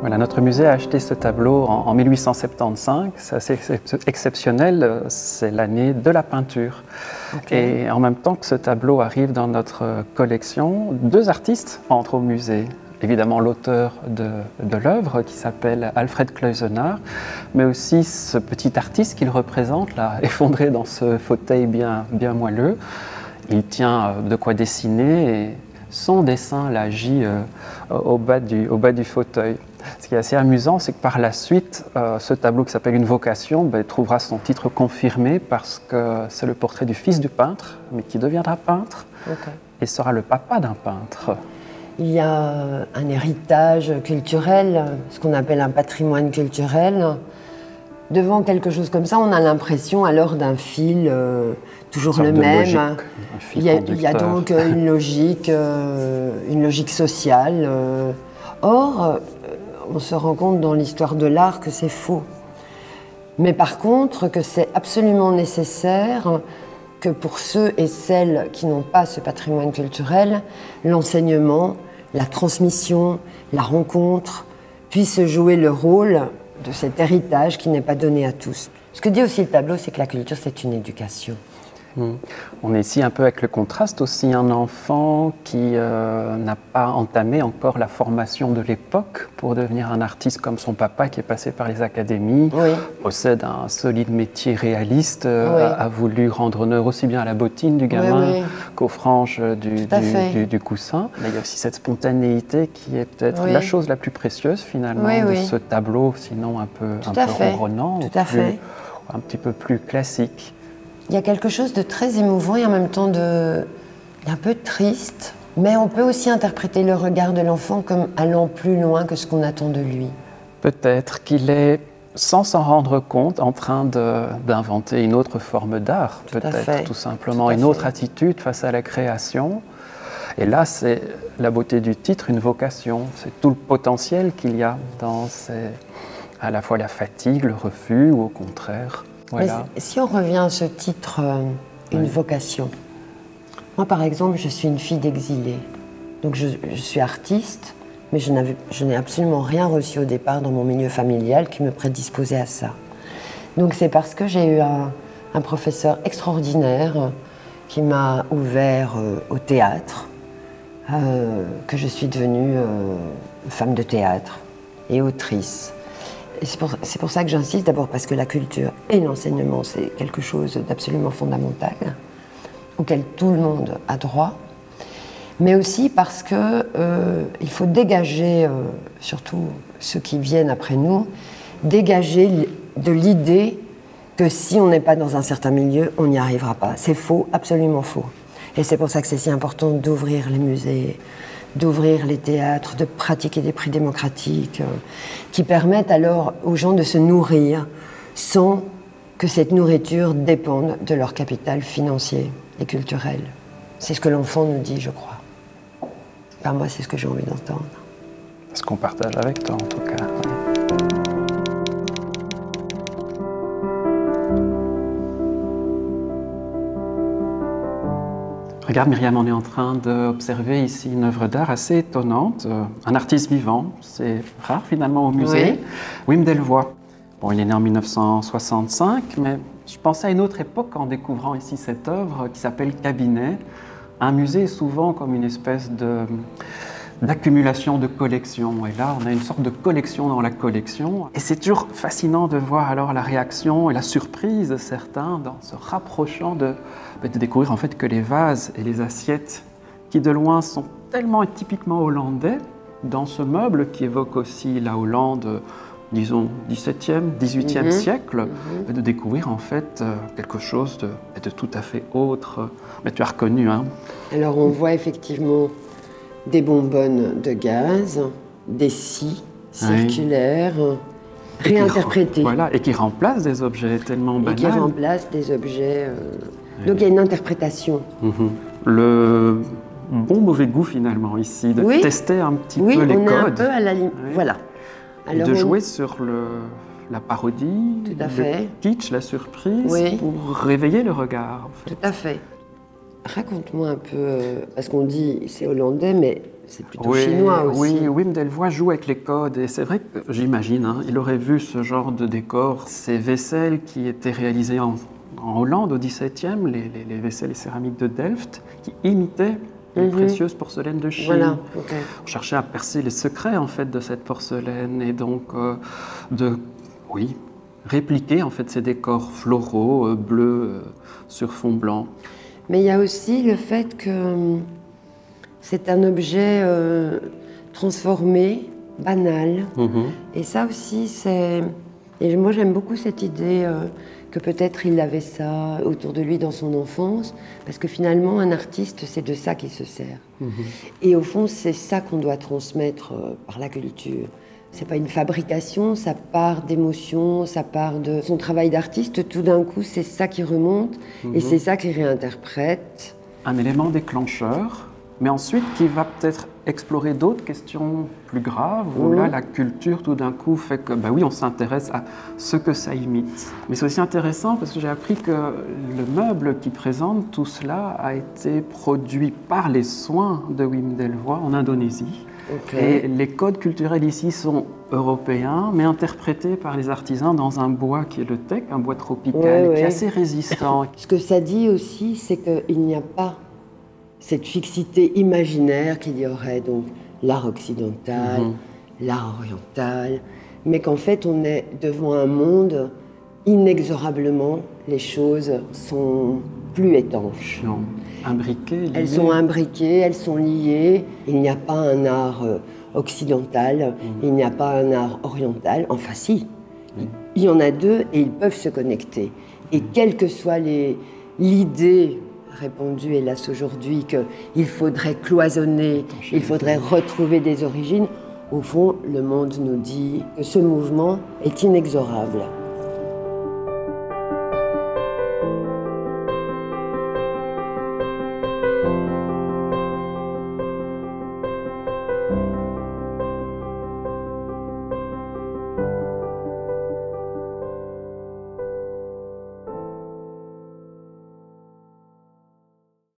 Voilà, notre musée a acheté ce tableau en 1875. C'est assez exceptionnel, c'est l'année de la peinture. Okay. Et en même temps que ce tableau arrive dans notre collection, deux artistes entrent au musée. Évidemment l'auteur de l'œuvre qui s'appelle Alfred Kleusener, mais aussi ce petit artiste qu'il représente, là, effondré dans ce fauteuil bien moelleux. Il tient de quoi dessiner et son dessin l'agit au bas du fauteuil. Ce qui est assez amusant, c'est que par la suite, ce tableau qui s'appelle Une vocation trouvera son titre confirmé parce que c'est le portrait du fils du peintre, mais qui deviendra peintre et sera le papa d'un peintre. Il y a un héritage culturel, ce qu'on appelle un patrimoine culturel. Devant quelque chose comme ça, on a l'impression alors d'un fil toujours le même. Il y a donc une logique sociale. Or, on se rend compte dans l'histoire de l'art que c'est faux. Mais par contre, que c'est absolument nécessaire que pour ceux et celles qui n'ont pas ce patrimoine culturel, l'enseignement, la transmission, la rencontre puissent jouer le rôle de cet héritage qui n'est pas donné à tous. Ce que dit aussi le tableau, c'est que la culture, c'est une éducation. On est ici un peu avec le contraste aussi, un enfant qui n'a pas entamé encore la formation de l'époque pour devenir un artiste comme son papa qui est passé par les académies, possède un solide métier réaliste, a voulu rendre honneur aussi bien à la bottine du gamin qu'aux franges du coussin. Mais il y a aussi cette spontanéité qui est peut-être la chose la plus précieuse finalement de ce tableau, sinon un peu ronronnant, un petit peu plus classique. Il y a quelque chose de très émouvant et en même temps d'un peu triste, mais on peut aussi interpréter le regard de l'enfant comme allant plus loin que ce qu'on attend de lui. Peut-être qu'il est, sans s'en rendre compte, en train d'inventer une autre forme d'art, peut-être tout simplement, une autre attitude face à la création. Et là, c'est la beauté du titre, une vocation, c'est tout le potentiel qu'il y a dans à la fois la fatigue, le refus ou au contraire. Voilà. Mais si on revient à ce titre, une vocation. Moi, par exemple, je suis une fille d'exilé. Donc, je suis artiste, mais je n'ai absolument rien reçu au départ dans mon milieu familial qui me prédisposait à ça. Donc, c'est parce que j'ai eu un professeur extraordinaire qui m'a ouvert au théâtre que je suis devenue femme de théâtre et autrice. C'est pour ça que j'insiste, d'abord parce que la culture et l'enseignement, c'est quelque chose d'absolument fondamental, auquel tout le monde a droit, mais aussi parce qu'il faut dégager, surtout ceux qui viennent après nous, dégager de l'idée que si on n'est pas dans un certain milieu, on n'y arrivera pas. C'est faux, absolument faux. Et c'est pour ça que c'est si important d'ouvrir les musées, d'ouvrir les théâtres, de pratiquer des prix démocratiques qui permettent alors aux gens de se nourrir sans que cette nourriture dépende de leur capital financier et culturel. C'est ce que l'enfant nous dit, je crois. Enfin, moi, c'est ce que j'ai envie d'entendre. Ce qu'on partage avec toi, en tout cas. Regarde Myriam, on est en train d'observer ici une œuvre d'art assez étonnante, un artiste vivant, c'est rare finalement au musée, Wim Delvoye. Bon, il est né en 1965, mais je pensais à une autre époque en découvrant ici cette œuvre qui s'appelle Cabinet. Un musée est souvent comme une espèce d'accumulation de collections, et là on a une sorte de collection dans la collection, et c'est toujours fascinant de voir alors la réaction et la surprise de certains dans se rapprochant de découvrir en fait que les vases et les assiettes qui de loin sont tellement et typiquement hollandais dans ce meuble qui évoque aussi la Hollande, disons 17e, 18e siècle, de découvrir en fait quelque chose de tout à fait autre. Mais tu as reconnu, hein? Alors on voit effectivement des bonbonnes de gaz, des scies circulaires, réinterprétés. Voilà, et qui remplacent des objets tellement banals. Et qui remplacent des objets... Donc il y a une interprétation. Le bon mauvais goût finalement ici, de tester un petit peu les codes. Oui, on est un peu à la limite. Voilà. Alors, de jouer sur la parodie, le kitsch, la surprise, pour réveiller le regard. En fait. Tout à fait. Raconte-moi un peu, parce qu'on dit c'est hollandais, mais c'est plutôt Oui, chinois aussi. oui, Wim Delvoye joue avec les codes et c'est vrai que j'imagine, hein, il aurait vu ce genre de décor, ces vaisselles qui étaient réalisées en Hollande au XVIIe, les vaisselles et céramiques de Delft, qui imitaient les précieuses porcelaines de Chine. Voilà, okay. On cherchait à percer les secrets en fait de cette porcelaine et donc répliquer en fait ces décors floraux, bleus sur fond blanc. Mais il y a aussi le fait que c'est un objet transformé, banal. Et ça aussi, c'est... Et moi, j'aime beaucoup cette idée que peut-être il avait ça autour de lui dans son enfance, parce que finalement, un artiste, c'est de ça qu'il se sert. Et au fond, c'est ça qu'on doit transmettre par la culture. C'est pas une fabrication, ça part d'émotions, ça part de son travail d'artiste. Tout d'un coup, c'est ça qui remonte et c'est ça qui réinterprète. Un élément déclencheur, mais ensuite qui va peut-être explorer d'autres questions plus graves, où là, la culture, tout d'un coup, fait que, ben oui, on s'intéresse à ce que ça imite. Mais c'est aussi intéressant parce que j'ai appris que le meuble qui présente tout cela a été produit par les soins de Wim Delvoye en Indonésie. Okay. Et les codes culturels ici sont européens, mais interprétés par les artisans dans un bois qui est le teck, un bois tropical, qui est assez résistant. Ce que ça dit aussi, c'est qu'il n'y a pas cette fixité imaginaire qu'il y aurait, donc l'art occidental, l'art oriental, mais qu'en fait on est devant un monde, inexorablement, les choses sont plus étanches. Non. Imbriquées, liées. Elles sont imbriquées, elles sont liées. Il n'y a pas un art occidental, il n'y a pas un art oriental. Enfin si, il y en a deux et ils peuvent se connecter. Et quelle que soit l'idée répandue, hélas aujourd'hui, qu'il faudrait cloisonner, il faudrait retrouver des origines, au fond, le monde nous dit que ce mouvement est inexorable.